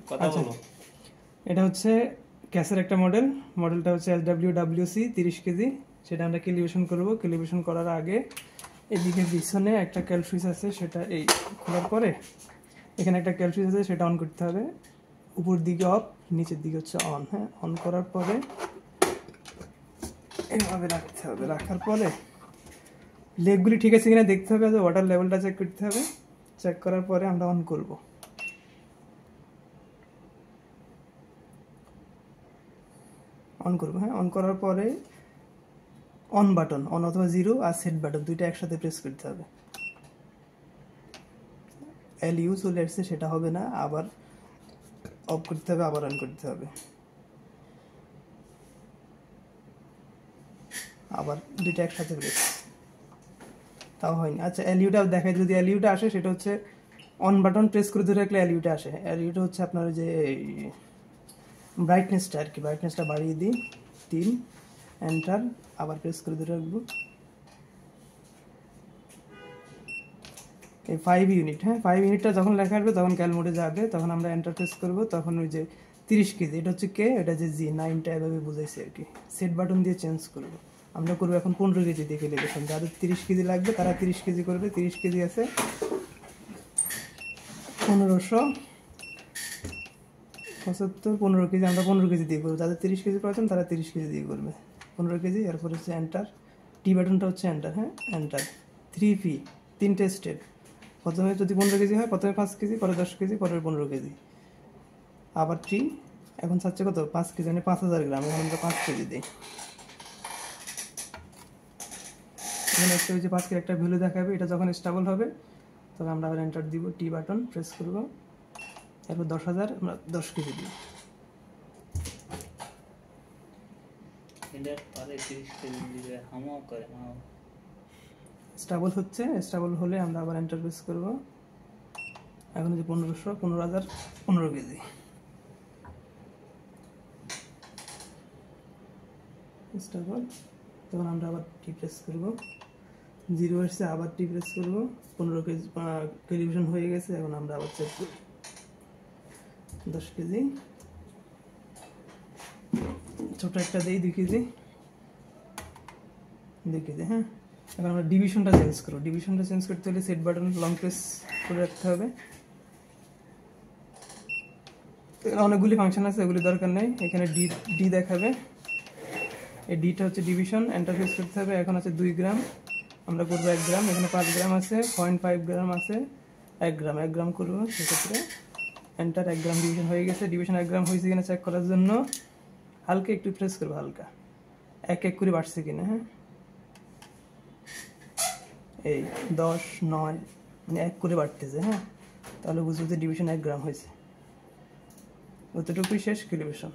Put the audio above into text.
কথা বলো। এটা হচ্ছে ক্যাসের একটা মডেলটা হচ্ছে LWWC 30 কেজি। সেটা আমরা ক্যালিব্রেশন করব। ক্যালিব্রেশন করার আগে এদিকে পিছনে একটা ক্যাল সুইচ আছে, সেটা এই খোলার পরে এখানে একটা ক্যাল সুইচ আছে, সেটা অন করতে হবে। উপর দিকে অফ, নিচের দিকে হচ্ছে অন। হ্যাঁ, অন করার পরে এইভাবে রাখতে হবে। রাখার পরে লেগগুলি ঠিক আছে কিনা দেখতে হবে, ওয়াটার লেভেলটা চেক করতে হবে। চেক করার পরে আমরা অন করব। হ্যাঁ, অন করার পরে অন বাটন, অন অথবা জিরো আর সেট বাটন দুইটা একসাথে প্রেস করতে হবে। LU চলে আসছে, সেটা হবে না, আবার অফ করতে হবে, আবার অন করতে হবে, আবার দুইটা একসাথে প্রেস, তাও হয়নি। আচ্ছা, LUটা দেখায়, যদি LUটা আসে সেটা হচ্ছে অন বাটন প্রেস করে ধরে রাখলে LUটা আসে। LUটা হচ্ছে আপনার যে ব্রাইটনেসটা আর কি, ব্রাইটনেসটা বাড়িয়ে দিই 3, এন্টার, আবার প্রেস করে ধরে রাখবো। এই 5 ইউনিট, হ্যাঁ 5 ইউনিটটা যখন লেখা আসবে তখন ক্যাল মোডে যাবে, তখন আমরা এন্টার প্রেস করবো। তখন ওই যে 30 কেজি, এটা হচ্ছে কে, এটা যে জি 9টা এভাবে বুঝাইছে আর কি। সেট বাটন দিয়ে চেঞ্জ করবো। আমরা করবো এখন 15 কেজি দিয়ে ক্যালিব্রেশন। যাদের 30 কেজি লাগবে তারা 30 কেজি করবে। 30 কেজি আছে 1575, 15 কেজি, আমরা 15 কেজি দিয়ে করবো। যাদের 30 কেজি প্রয়োজন তারা 30 কেজি দিয়ে করবে। 15 কেজি, এরপর হচ্ছে এন্টার, টি বাটনটা হচ্ছে এন্টার। হ্যাঁ, এন্টার। 3P, 3টে স্টেপ। প্রথমে যদি 15 কেজি হয়, প্রথমে 5 কেজি, পরে 10 কেজি, পরে 15 কেজি, আবার 3। এখন চাচ্ছে কত, 5 কেজি, মানে 5000 গ্রাম। এখন আমরা 5 কেজি দিই। এখানে একটা ওই যে 5 কেজি একটা ভ্যালু দেখাবে, এটা যখন স্টেবল হবে তখন আমরা আবার এন্টার দিব, টি বাটন প্রেস করবো, এরপর 10,000, আমরা 10 কেজি দিই। স্টেবল হচ্ছে, স্টেবল হলে আমরা আবার এন্টার প্রেস করবো। এখন যে 15,000, 15 কেজি স্টেবল। তখন আমরা আবার টি প্রেস করবো, জিরো আসছে, আবার টি প্রেস করবো। 15 কেজি ক্যালিব্রেশন হয়ে গেছে। এখন আমরা আবার চেক করব, 10 কেজি, ছোট একটা দিই 2 কেজি, 2 কেজি। হ্যাঁ, এখন আমরা ডিভিশনটা চেঞ্জ করবো। ডিভিশনটা চেঞ্জ করতে হলে সেট বাটন লং প্রেস করে রাখতে হবে। অনেকগুলি ফাংশন আছে, এগুলি দরকার নেই। এখানে ডি দেখাবে, এই ডিটা হচ্ছে ডিভিশন, এন্টার প্রেস করতে হবে। এখন আছে 2 গ্রাম, আমরা করবো 1 গ্রাম। এখানে 5 গ্রাম আছে, 0.5 গ্রাম আছে, 1 গ্রাম, 1 গ্রাম করবো। সেক্ষেত্রে এন্টার, 1 গ্রাম ডিভিশন হয়ে গেছে। ডিভিশন 1 গ্রাম হয়েছে কিনা চেক করার জন্য হালকা একটু প্রেস করবো, হালকা 1 করে বাড়ছে কিনা। হ্যাঁ, এই 10, 9, মানে 1 করে বাড়তেছে। হ্যাঁ, তাহলে বুঝবো যে ডিভিশন 1 গ্রাম হয়েছে। অতটুকুই শেষ ক্যালিব্রেশন।